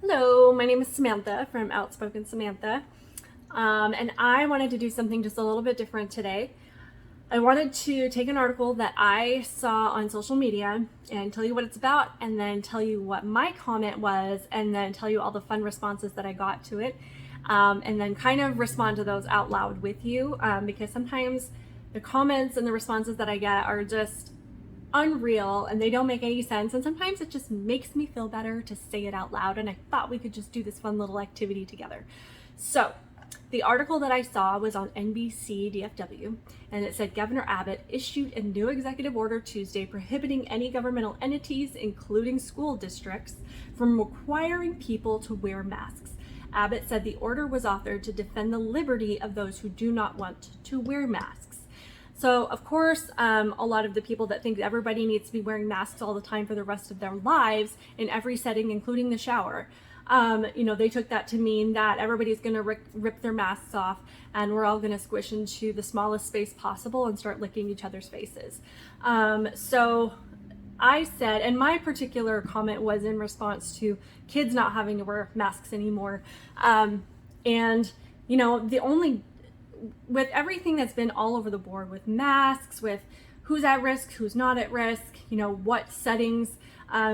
Hello, my name is Samantha from Outspoken Samantha, and I wanted to do something just a little bit different today. I wanted to take an article that I saw on social media and tell you what it's about, and then tell you what my comment was, and then tell you all the fun responses that I got to it, and then kind of respond to those out loud with you, because sometimes the comments and the responses that I get are just unreal and they don't make any sense, and sometimes it just makes me feel better to say it out loud, and I thought we could just do this fun little activity together. So the article that I saw was on NBC DFW, and it said Governor Abbott issued a new executive order Tuesday prohibiting any governmental entities, including school districts, from requiring people to wear masks. Abbott said the order was authored to defend the liberty of those who do not want to wear masks. So, of course, a lot of the people that think everybody needs to be wearing masks all the time for the rest of their lives in every setting, including the shower, they took that to mean that everybody's going to rip their masks off and we're all going to squish into the smallest space possible and start licking each other's faces. So I said, and my particular comment was in response to kids not having to wear masks anymore. With everything that's been all over the board with masks, with who's at risk, who's not at risk, what settings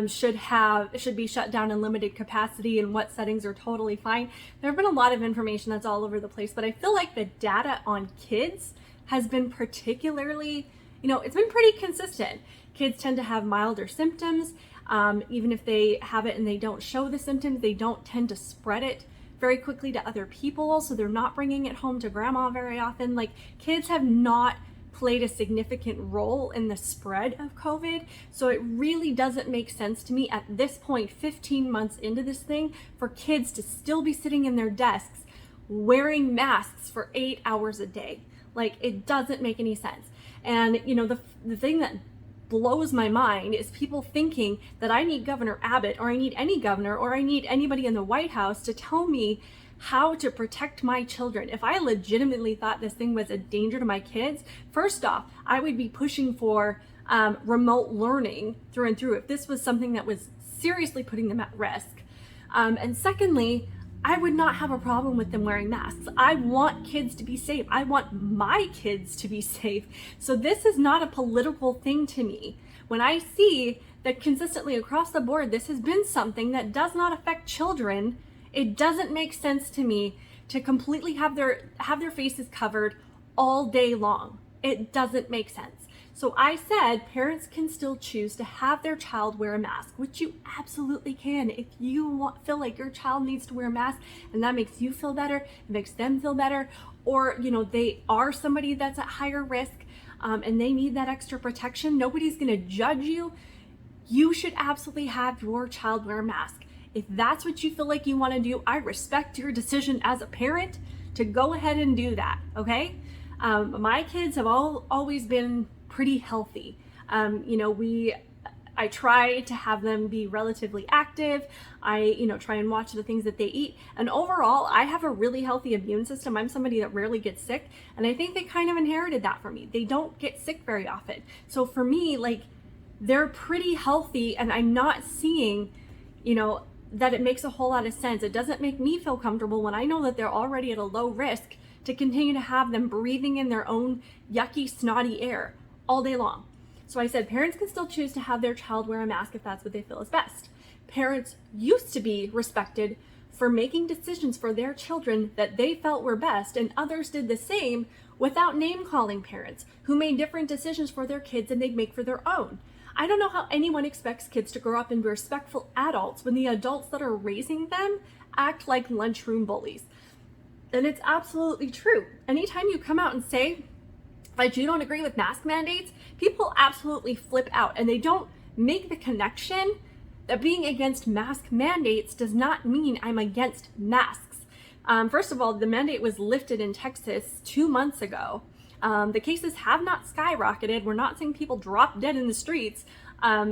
should be shut down in limited capacity and what settings are totally fine. There have been a lot of information that's all over the place, but I feel like the data on kids has been particularly, it's been pretty consistent. Kids tend to have milder symptoms. Even if they have it and they don't show the symptoms, they don't tend to spread it very quickly to other people, so they're not bringing it home to grandma very often. Like, kids have not played a significant role in the spread of COVID, so it really doesn't make sense to me at this point, 15 months into this thing, for kids to still be sitting in their desks wearing masks for 8 hours a day. Like, it doesn't make any sense. And the thing that blows my mind is people thinking that I need Governor Abbott, or I need any governor, or I need anybody in the White House to tell me how to protect my children. If I legitimately thought this thing was a danger to my kids, first off, I would be pushing for remote learning through and through if this was something that was seriously putting them at risk. And secondly, I would not have a problem with them wearing masks. I want kids to be safe. I want my kids to be safe. So this is not a political thing to me. When I see that consistently across the board, this has been something that does not affect children, it doesn't make sense to me to completely have their faces covered all day long. It doesn't make sense. So I said parents can still choose to have their child wear a mask, which you absolutely can. If you feel like your child needs to wear a mask and that makes you feel better, it makes them feel better, or they are somebody that's at higher risk and they need that extra protection, nobody's going to judge you. You should absolutely have your child wear a mask. If that's what you feel like you want to do, I respect your decision as a parent to go ahead and do that, okay? My kids have always been pretty healthy. I try to have them be relatively active. I, try and watch the things that they eat. And overall, I have a really healthy immune system. I'm somebody that rarely gets sick. And I think they kind of inherited that from me. They don't get sick very often. So for me, they're pretty healthy, and I'm not seeing, that it makes a whole lot of sense. It doesn't make me feel comfortable when I know that they're already at a low risk to continue to have them breathing in their own yucky, snotty air all day long. So I said parents can still choose to have their child wear a mask if that's what they feel is best. Parents used to be respected for making decisions for their children that they felt were best, and others did the same without name-calling parents who made different decisions for their kids than they'd make for their own. I don't know how anyone expects kids to grow up and be respectful adults when the adults that are raising them act like lunchroom bullies. And it's absolutely true. Anytime you come out and say that you don't agree with mask mandates, people absolutely flip out, and they don't make the connection that being against mask mandates does not mean I'm against masks. First of all, the mandate was lifted in Texas 2 months ago. The cases have not skyrocketed. We're not seeing people drop dead in the streets.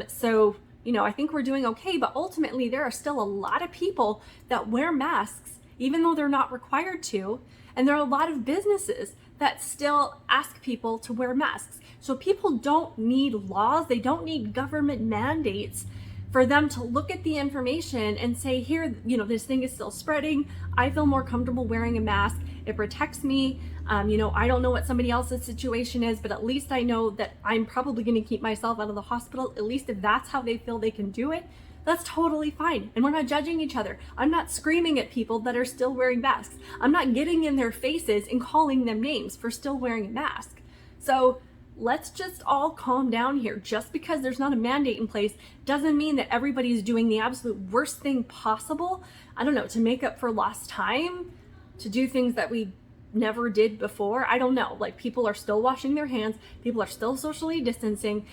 So I think we're doing okay, but ultimately there are still a lot of people that wear masks even though they're not required to. And there are a lot of businesses that still ask people to wear masks. So people don't need laws, they don't need government mandates for them to look at the information and say, here, this thing is still spreading. I feel more comfortable wearing a mask. It protects me. I don't know what somebody else's situation is, but at least I know that I'm probably going to keep myself out of the hospital. At least if that's how they feel they can do it, that's totally fine. And we're not judging each other. I'm not screaming at people that are still wearing masks. I'm not getting in their faces and calling them names for still wearing a mask. So let's just all calm down here. Just because there's not a mandate in place doesn't mean that everybody's doing the absolute worst thing possible, to make up for lost time, to do things that we never did before. I don't know. Like, people are still washing their hands. People are still socially distancing.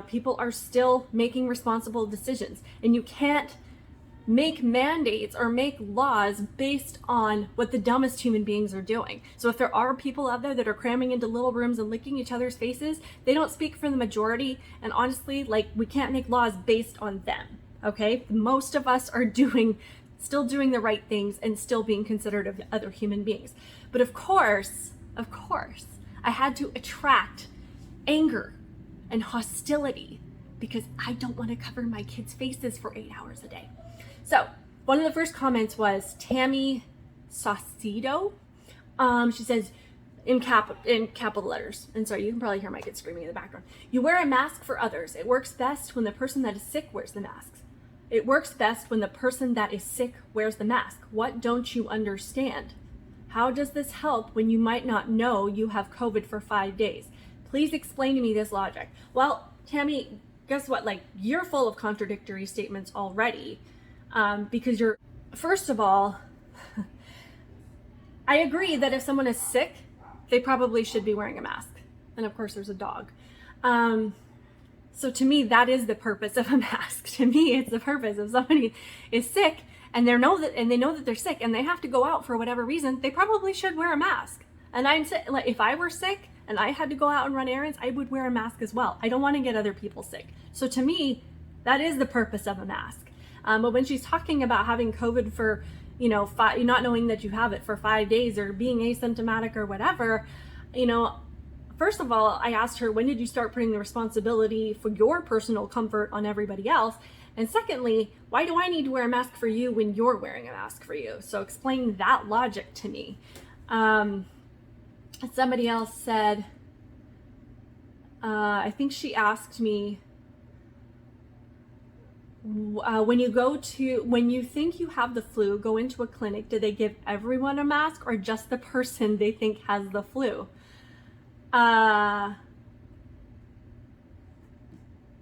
People are still making responsible decisions. And you can't make mandates or make laws based on what the dumbest human beings are doing. So if there are people out there that are cramming into little rooms and licking each other's faces, they don't speak for the majority. And honestly, we can't make laws based on them. Okay? Most of us are still doing the right things and still being considerate of other human beings. But of course, I had to attract anger and hostility because I don't want to cover my kids' faces for 8 hours a day. So one of the first comments was Tammy Saucedo. She says in capital letters, and sorry, you can probably hear my kids screaming in the background. You wear a mask for others. It works best when the person that is sick wears the mask. It works best when the person that is sick wears the mask. What don't you understand? How does this help when you might not know you have COVID for 5 days? Please explain to me this logic. Well, Tammy, guess what? You're full of contradictory statements already. Because first of all, I agree that if someone is sick, they probably should be wearing a mask. And of course, there's a dog. So to me, that is the purpose of a mask. To me, it's the purpose. If somebody is sick and they know that they're sick and they have to go out for whatever reason, they probably should wear a mask. And if I were sick and I had to go out and run errands, I would wear a mask as well. I don't want to get other people sick. So to me, that is the purpose of a mask. But when she's talking about having COVID for, not knowing that you have it for 5 days or being asymptomatic or whatever, first of all, I asked her, when did you start putting the responsibility for your personal comfort on everybody else? And secondly, why do I need to wear a mask for you when you're wearing a mask for you? So explain that logic to me. Somebody else said, I think she asked me, when you think you have the flu, go into a clinic, do they give everyone a mask or just the person they think has the flu? I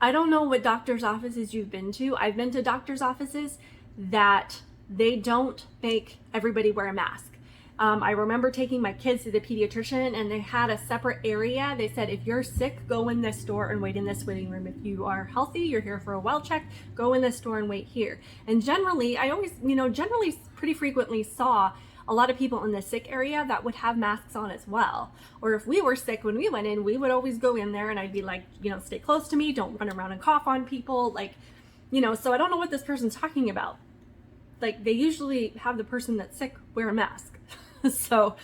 don't know what doctor's offices you've been to. I've been to doctor's offices that they don't make everybody wear a mask. I remember taking my kids to the pediatrician and they had a separate area. They said, if you're sick, go in this door and wait in this waiting room. If you are healthy, you're here for a well check, go in this door and wait here. And generally, I always, pretty frequently saw a lot of people in the sick area that would have masks on as well. Or if we were sick when we went in, we would always go in there and I'd be like, stay close to me, don't run around and cough on people. So I don't know what this person's talking about. They usually have the person that's sick wear a mask. So,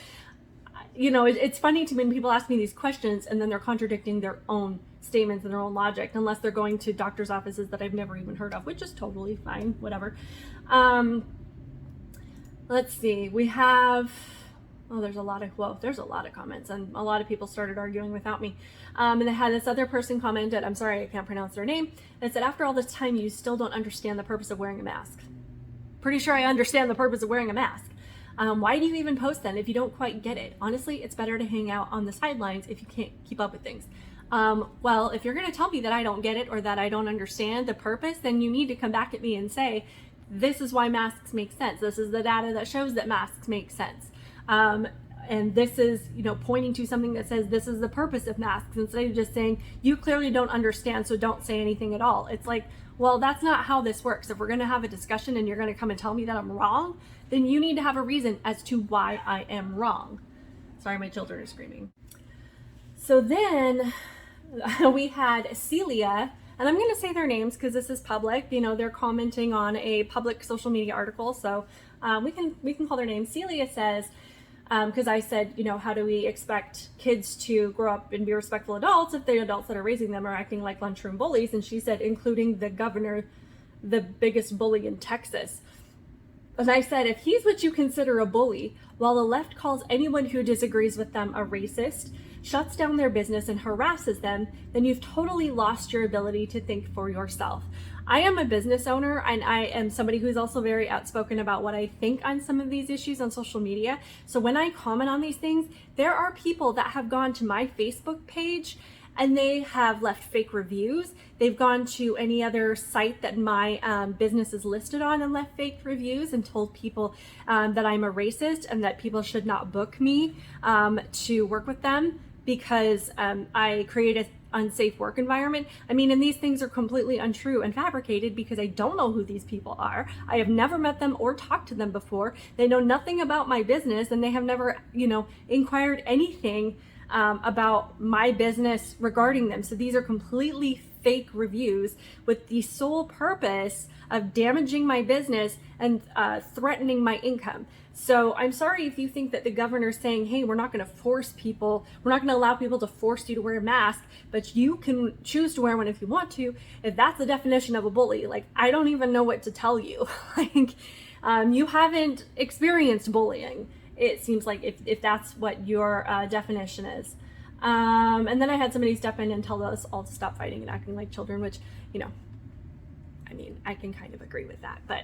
it's funny to me when people ask me these questions and then they're contradicting their own statements and their own logic, unless they're going to doctor's offices that I've never even heard of, which is totally fine, whatever. Let's see, we have, there's a lot of comments and a lot of people started arguing without me. And they had this other person commented, I'm sorry, I can't pronounce their name, that said, after all this time, you still don't understand the purpose of wearing a mask. Pretty sure I understand the purpose of wearing a mask. Why do you even post then if you don't quite get it? Honestly, it's better to hang out on the sidelines if you can't keep up with things. Well, if you're going to tell me that I don't get it or that I don't understand the purpose, then you need to come back at me and say, this is why masks make sense. This is the data that shows that masks make sense. And this is, pointing to something that says this is the purpose of masks, instead of just saying, you clearly don't understand, so don't say anything at all. It's like, well, that's not how this works. If we're going to have a discussion and you're going to come and tell me that I'm wrong, then you need to have a reason as to why I am wrong. Sorry, my children are screaming. So then we had Celia, and I'm going to say their names because this is public. They're commenting on a public social media article, so we can call their names. Celia says, because I said, how do we expect kids to grow up and be respectful adults if the adults that are raising them are acting like lunchroom bullies? And she said, including the governor the biggest bully in Texas. And I said, if he's what you consider a bully, while the left calls anyone who disagrees with them a racist, shuts down their business and harasses them, then you've totally lost your ability to think for yourself. I am a business owner, and I am somebody who's also very outspoken about what I think on some of these issues on social media. So when I comment on these things, there are people that have gone to my Facebook page and they have left fake reviews. They've gone to any other site that my business is listed on and left fake reviews and told people that I'm a racist and that people should not book me to work with them because I create an unsafe work environment. I mean, and these things are completely untrue and fabricated because I don't know who these people are. I have never met them or talked to them before. They know nothing about my business, and they have never, inquired anything about my business regarding them. So these are completely fake reviews with the sole purpose of damaging my business and threatening my income. So I'm sorry if you think that the governor's saying, hey, we're not going to force people, we're not going to allow people to force you to wear a mask, but you can choose to wear one if you want to. If that's the definition of a bully, like, I don't even know what to tell you. You haven't experienced bullying, it seems like, if that's what your definition is. And then I had somebody step in and tell us all to stop fighting and acting like children, which, I can kind of agree with that. But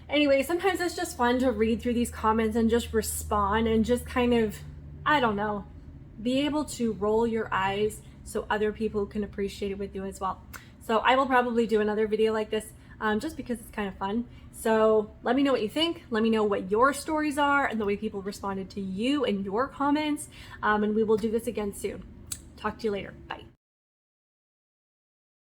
anyway, sometimes it's just fun to read through these comments and just respond and just kind of, be able to roll your eyes so other people can appreciate it with you as well. So I will probably do another video like this just because it's kind of fun. So let me know what you think. Let me know what your stories are and the way people responded to you and your comments. And we will do this again soon. Talk to you later. Bye.